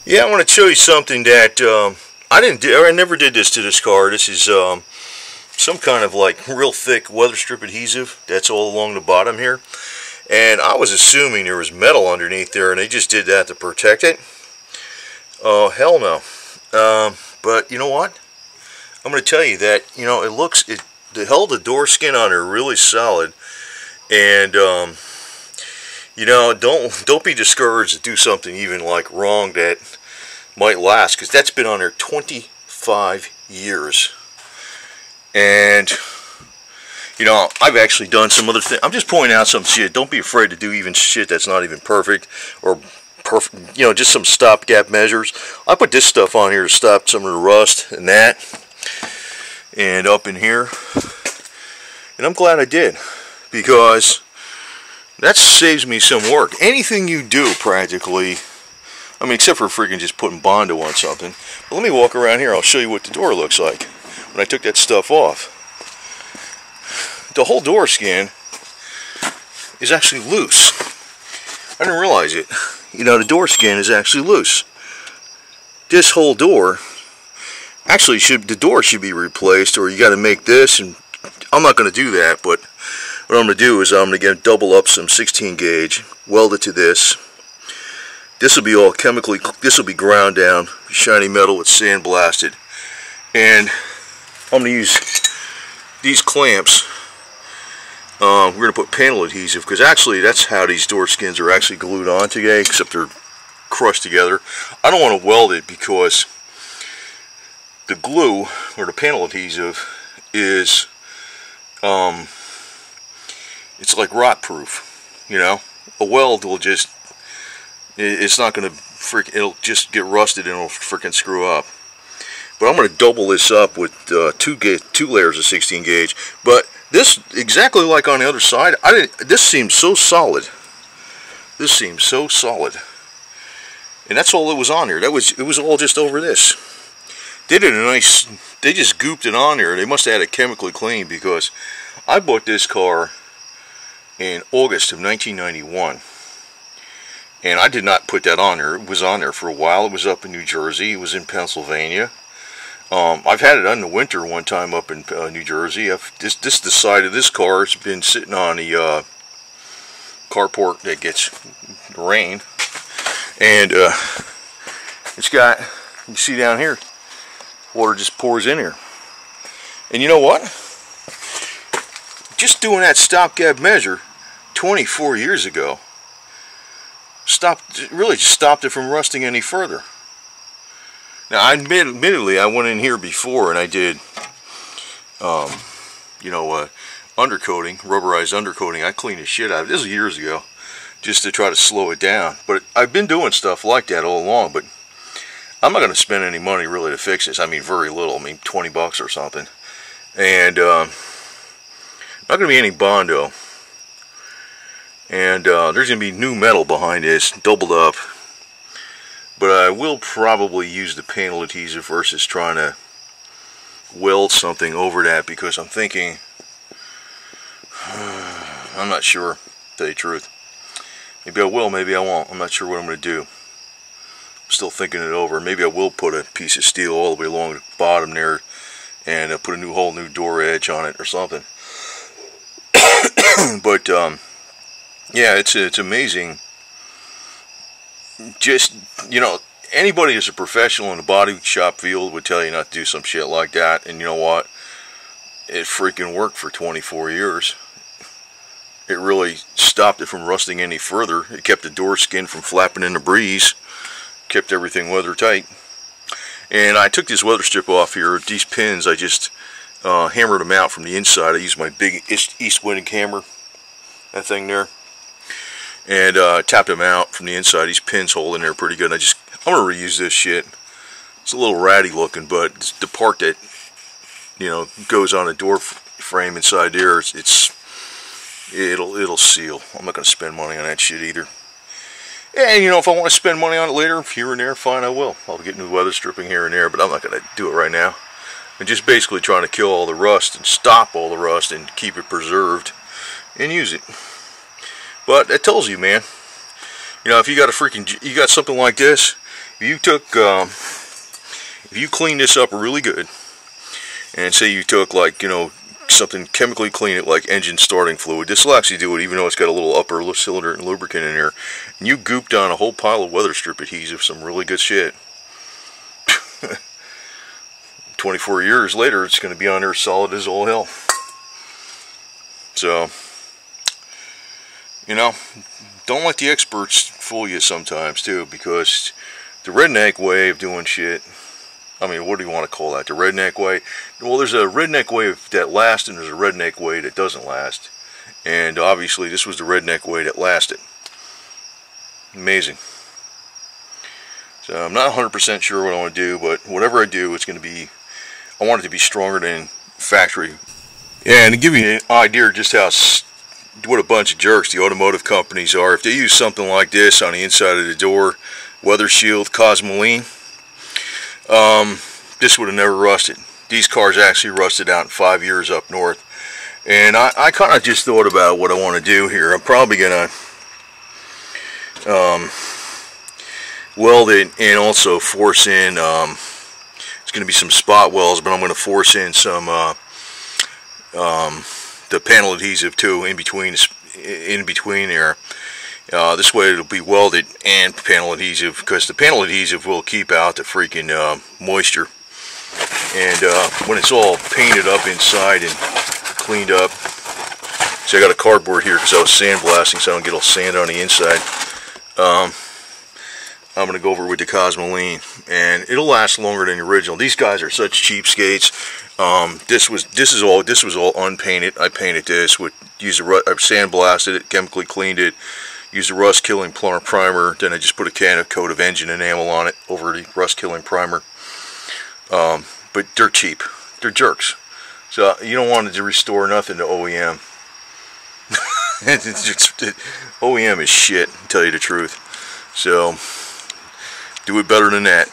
Yeah, I want to show you something that I didn't do. Or I never did this to this car. This is some kind of like real thick weather strip adhesive that's all along the bottom here. And I was assuming there was metal underneath there, and they just did that to protect it. Oh, hell no. But you know what? I'm going to tell you that, it held the door skin on there really solid. And don't be discouraged to do something even like wrong that might last, because that's been on there 25 years. And I've actually done some other things. I'm just pointing out some shit. Don't be afraid to do even shit that's not even perfect or perfect. Just some stopgap measures. I put this stuff on here to stop some of the rust and that, and up in here. And I'm glad I did, because that saves me some work. Anything you do, practically, I mean, except for freaking just putting Bondo on something. But let me walk around here. I'll show you what the door looks like when I took that stuff off. The whole door skin is actually loose. I didn't realize it. The door skin is actually loose. This whole door, actually, the door should be replaced, or you got to make this, and I'm not going to do that, but what I'm going to do is I'm going to double up some 16 gauge, weld it to this. This will be all this will be ground down, shiny metal, it's sandblasted. And I'm going to use these clamps. We're going to put panel adhesive, because actually that's how these door skins are actually glued on today, except they're crushed together. I don't want to weld it because the glue, or the panel adhesive, is it's like rot proof. A weld will just, it's not going to it'll just get rusted and it'll freaking screw up. But I'm going to double this up with two layers of 16 gauge. But this, exactly like on the other side, this seems so solid. This seems so solid. And that's all that was on there. It was all just over this. They did a nice, they just gooped it on there. They must have had it chemically cleaned, because I bought this car in August of 1991. And I did not put that on there. It was on there for a while. It was up in New Jersey. It was in Pennsylvania. I've had it in the winter one time up in New Jersey. This the side of this car has been sitting on the carport that gets rain. And it's got, you see down here, water just pours in here. And you know what? Just doing that stopgap measure 24 years ago really just stopped it from rusting any further. Now, admittedly, I went in here before and I did, undercoating, rubberized undercoating. I cleaned the shit out of it. This was years ago, just to try to slow it down. But I've been doing stuff like that all along, but I'm not going to spend any money really to fix this. I mean, very little. I mean, 20 bucks or something. And not going to be any Bondo. And there's going to be new metal behind this, doubled up. But I will probably use the panel adhesive versus trying to weld something over that, because I'm thinking, I'm not sure, to tell you the truth. Maybe I will, maybe I won't. I'm not sure what I'm going to do. I'm still thinking it over. Maybe I will put a piece of steel all the way along the bottom there and put a whole new door edge on it or something. But yeah, it's amazing. Just, anybody who's a professional in the body shop field would tell you not to do some shit like that. And you know what? It freaking worked for 24 years. It really stopped it from rusting any further. It kept the door skin from flapping in the breeze. Kept everything weather tight. And I took this weather strip off here. These pins, I just hammered them out from the inside. I used my big east wind hammer, that thing there, and tapped them out from the inside. These pins hold in there pretty good. I'm gonna reuse this shit. It's a little ratty looking, but it's the part that goes on a door frame inside there, it'll seal. I'm not gonna spend money on that shit either. And if I want to spend money on it later, here and there, fine, I will. I'll get new weather stripping here and there, but I'm not gonna do it right now. I'm just basically trying to kill all the rust and stop all the rust and keep it preserved and use it. But that tells you, man, if you got something like this, if you clean this up really good, and say you took, like, you know, something, chemically clean it, like engine starting fluid. This will actually do it, even though it's got a little upper cylinder and lubricant in there. And you gooped on a whole pile of weather strip adhesive, some really good shit. 24 years later, it's going to be on there solid as all hell. So, you know, don't let the experts fool you sometimes too, because the redneck way of doing shit, I mean, what do you want to call that? The redneck way? Well, there's a redneck way that lasts, and there's a redneck way that doesn't last. And obviously, this was the redneck way that lasted. Amazing. So I'm not 100% sure what I want to do, but whatever I do, it's going to be, I want it to be stronger than factory. Yeah, and to give you an idea just how, what a bunch of jerks the automotive companies are, if they use something like this on the inside of the door, weather shield, Cosmoline, this would have never rusted. These cars actually rusted out in 5 years up north. And I kind of just thought about what I want to do here. I'm probably going to weld it and also force in, it's going to be some spot welds, but I'm going to force in some the panel adhesive too in between there. This way it'll be welded and panel adhesive, because the panel adhesive will keep out the freaking moisture. And when it's all painted up inside and cleaned up, so I got a cardboard here because I was sandblasting so I don't get all sand on the inside. I'm going to go over with the Cosmoline, and it'll last longer than the original. These guys are such cheapskates. This was all unpainted. I painted this with I sandblasted it, chemically cleaned it, used a rust killing primer. Then I just put a coat of engine enamel on it over the rust killing primer. But they're cheap. They're jerks. So you don't want to restore nothing to OEM. OEM is shit, to tell you the truth. So do it better than that.